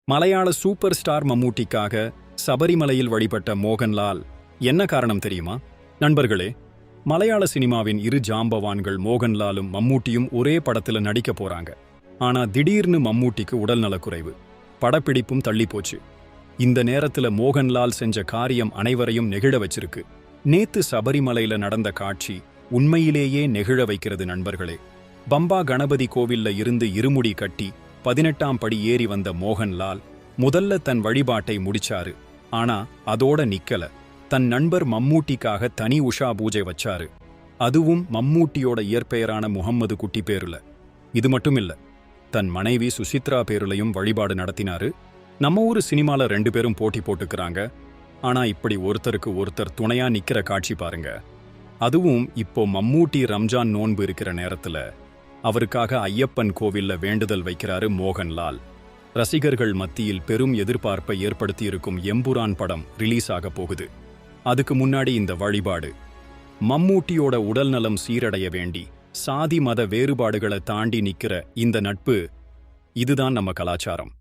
மலையாள super star மம்மூட்டிக்காக சபரிமலையில் வழிபட்ட மோகன்லால் என்ன காரணம் தெரியுமா? நண்பர்களே, மலையாள சினிமாவின் இரு ஜாம்பவான்கள் மோகன்லாலும் மம்மூட்டியும் ஒரே படத்துல நடிக்க போறாங்க. ஆனா திடீர்னு மம்மூட்டிக்கு உடல்நலக்குறைவு, படப்பிடிப்பும் தள்ளி போச்சு. இந்த நேரத்துல மோகன்லால் செஞ்ச காரியம் அனைவரையும் நெகிழ வச்சிருக்கு. நேத்து சபரிமலையில நடந்த காட்சி உண்மையிலேயே நெகிழ வைக்கிறது நண்பர்களே. பம்பா கணபதி கோவில்ல இருந்து இருமுடி கட்டி 18ஆம் படி ஏறி வந்த மோகன்லால் முதல்ல தன் வழிபாட்டை முடிச்சாரு. ஆனா அதோட நிக்கல, தன் நண்பர் மம்மூட்டிக்காக தனி உஷா பூஜை வச்சாரு. அதுவும் மம்மூட்டியோட இயற்பெயரான முகம்மது குட்டி பேருல. இது மட்டும் இல்ல, தன் மனைவி சுசித்ரா பேருலையும் வழிபாடு நடத்தினாரு. நம்ம ஊரு சினிமால 2 பேரும் போட்டி போட்டுக்கிறாங்க. ஆனா இப்படி ஒருத்தருக்கு ஒருத்தர் துணையா நிக்கிற காட்சி பாருங்க. அதுவும் இப்போ மம்மூட்டி ரம்ஜான் நோன்பு இருக்கிற நேரத்துல அவருக்காக ஐயப்பன் கோவில்ல வேண்டுதல் வைக்கிறாரு மோகன்லால். ரசிகர்கள் மத்தியில் பெரும் எதிர்பார்ப்பை ஏற்படுத்தியிருக்கும் எம்புரான் படம் ரிலீஸ் ஆக போகுது. அதுக்கு முன்னாடி இந்த வழிபாடு, மம்மூட்டியோட உடல்நலம் சீரடைய வேண்டி சாதி மத வேறுபாடுகளை தாண்டி நிக்கிற இந்த நட்பு, இதுதான் நம்ம கலாச்சாரம்.